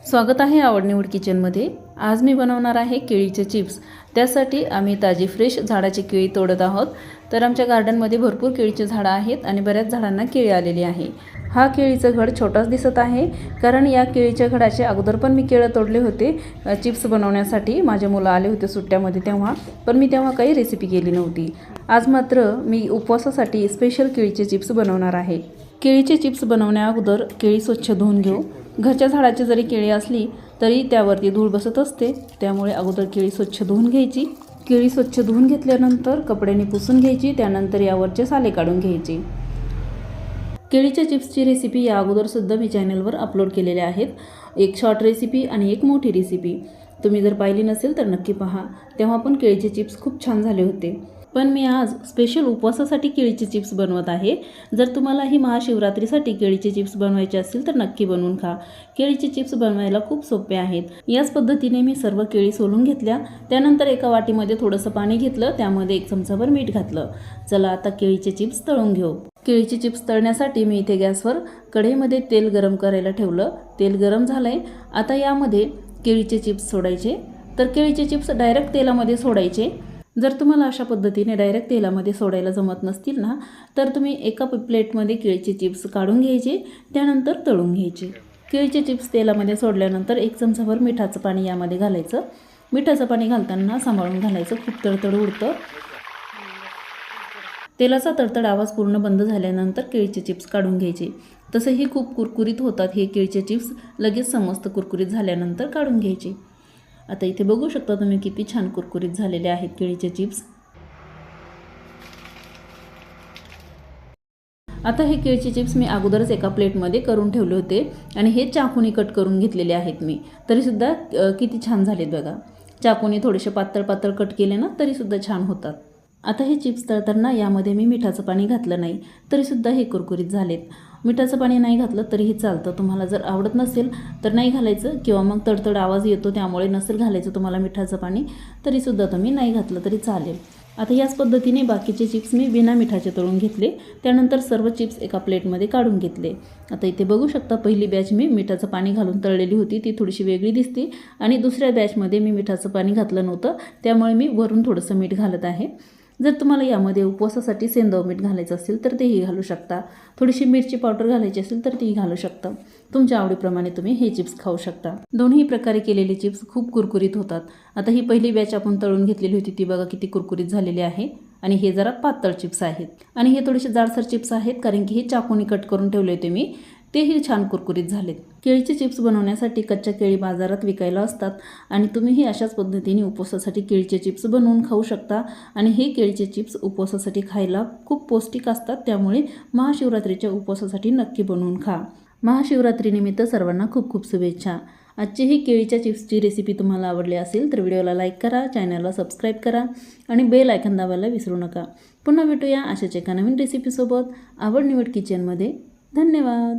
स्वागत आहे आवड निवड किचनमध्ये। आज मी बनवणार आहे केळीचे चिप्स। त्यासाठी आम्ही ताजी फ्रेश झाडाची केळी तोडत आहोत। तर आमच्या गार्डनमध्ये भरपूर केळीचे झाडं आहेत आणि बऱ्याच झाडांना केळी आलेली आहे। हा केळीचा घड छोटाच दिसत आहे, कारण या केळीच्या घडाचे अगोदर पण मी केळं तोडले होते चिप्स बनवण्यासाठी। माझे मुलं आले होते सुट्ट्यामध्ये तेव्हा, पण मी तेव्हा काही रेसिपी केली नव्हती। आज मात्र मी उपवासासाठी स्पेशल केळीचे चिप्स बनवणार आहे। केळीचे चिप्स बनवण्या अगोदर केळी स्वच्छ धुवून घेऊ। घरच्या झाडाची जरी केळी असली तरी त्यावरती धूळ बसत असते, त्यामुळे अगोदर केळी स्वच्छ धुवून घ्यायची। केळी स्वच्छ धुवून घेतल्यानंतर कपड्याने पुसून घ्यायची, त्यानंतर यावरचे साले काढून घ्यायचे। केळीच्या चिप्सची रेसिपी या अगोदर सुद्धा मी चॅनलवर अपलोड केलेल्या आहेत, एक शॉर्ट रेसिपी आणि एक मोठी रेसिपी। तुम्ही जर पाहिली नसेल तर नक्की पहा, तेव्हा पण केळीचे चिप्स खूप छान झाले होते। पण मी आज स्पेशल उपवासासाठी केळीचे चिप्स बनवत आहे। जर तुम्हालाही महाशिवरात्रीसाठी केळीचे चिप्स बनवायचे असतील तर नक्की बनवून खा। केळीचे चिप्स बनवायला खूप सोपे आहेत। याच पद्धतीने मी सर्व केळी सोलून घेतल्या, त्यानंतर एका वाटीमध्ये थोडंसं पाणी घेतलं, त्यामध्ये 1 चमचाभर मीठ घातलं। चला आता केळीचे चिप्स तळून घेऊ। केळीचे चिप्स तळण्यासाठी मी इथे गॅसवर कढईमध्ये तेल गरम करायला ठेवलं। तेल गरम झालंय, आता यामध्ये केळीचे चिप्स सोडायचे। तर केळीचे चिप्स डायरेक्ट तेलामध्ये सोडायचे। जर तुम्हाला अशा पद्धतीने डायरेक्ट तेलामध्ये सोडायला जमत नसतील ना, तर तुम्ही एका प्लेटमध्ये केळीचे चिप्स काढून घ्यायचे, त्यानंतर तळून घ्यायचे। केळीचे चिप्स तेलामध्ये सोडल्यानंतर 1 चमचाभर मिठाचं पाणी यामध्ये घालायचं। मिठाचं पाणी घालताना सांभाळून घालायचं, खूप तडतड उडतं। तेलाचा तडतड आवाज पूर्ण बंद झाल्यानंतर केळीचे चिप्स काढून घ्यायचे। तसेही खूप कुरकुरीत होतात हे केळीचे चिप्स, लगेच समजतं कुरकुरीत झाल्यानंतर काढून घ्यायचे। आता इथे बघू शकता तुम्ही किती छान कुरकुरीत झालेले आहेत केळीचे चिप्स। आता हे केळीचे चिप्स मी अगोदरच एका प्लेटमध्ये करून ठेवले होते आणि हे चाकूने कट करून घेतलेले आहेत मी, तरीसुद्धा किती छान झालेत बघा। चाकूने थोडेसे पातळ पातळ कट केले ना तरीसुद्धा छान होतात। आता हे चिप्स तळताना यामध्ये मी मिठाचं पाणी घातलं नाही, तरीसुद्धा हे कुरकुरीत झालेत। मिठाचं पाणी नाही घातलं तरीही चालतं, तुम्हाला जर आवडत नसेल तर नाही घालायचं, किंवा मग तडतड आवाज येतो त्यामुळे नसेल घालायचं तुम्हाला मिठाचं पाणी, तरीसुद्धा तुम्ही नाही घातलं तरी चालेल। आता याच पद्धतीने बाकीचे चिप्स मी बिना मिठाचे तळून घेतले, त्यानंतर सर्व चिप्स एका प्लेटमध्ये काढून घेतले। आता इथे बघू शकता पहिली बॅच मी मिठाचं पाणी घालून तळलेली होती, ती थोडीशी वेगळी दिसते, आणि दुसऱ्या बॅचमध्ये मी मिठाचं पाणी घातलं नव्हतं, त्यामुळे मी वरून थोडंसं मीठ घालत आहे। जर तुम्हाला यामध्ये उपवासासाठी सेंधव मीठ घालायचं असेल तर तेही घालू शकता, थोडीशी मिरची पावडर घालायची असेल तर तीही घालू शकता। तुमच्या आवडीप्रमाणे तुम्ही हे चिप्स खाऊ शकता। दोन्ही प्रकारे केलेले चिप्स खूप कुरकुरीत होतात। आता ही पहिली बॅच आपण तळून घेतलेली होती ती बघा किती कुरकुरीत झालेली आहे, आणि हे जरा पातळ चिप्स आहेत, आणि हे थोडेसे जाडसर चिप्स आहेत, कारण की हे चाकूने कट करून ठेवले होते मी, तेही छान कुरकुरीत झालेत। केळीचे चिप्स बनवण्यासाठी कच्च्या केळी बाजारात विकायला असतात, आणि तुम्हीही अशाच पद्धतीने उपवासासाठी केळीचे चिप्स बनवून खाऊ शकता। आणि हे केळीचे चिप्स उपवासासाठी खायला खूप पौष्टिक असतात, त्यामुळे महाशिवरात्रीच्या उपवासासाठी नक्की बनवून खा। महाशिवरात्रीनिमित्त सर्वांना खूप खूप शुभेच्छा। आजची ही केळीच्या चिप्सची रेसिपी तुम्हाला आवडली असेल तर व्हिडिओला लाईक करा, चॅनलला सबस्क्राईब करा आणि बेल आयकॉन दाबायला विसरू नका। पुन्हा भेटूया अशाच एका नवीन रेसिपीसोबत आवड निवड किचनमध्ये। धन्यवाद।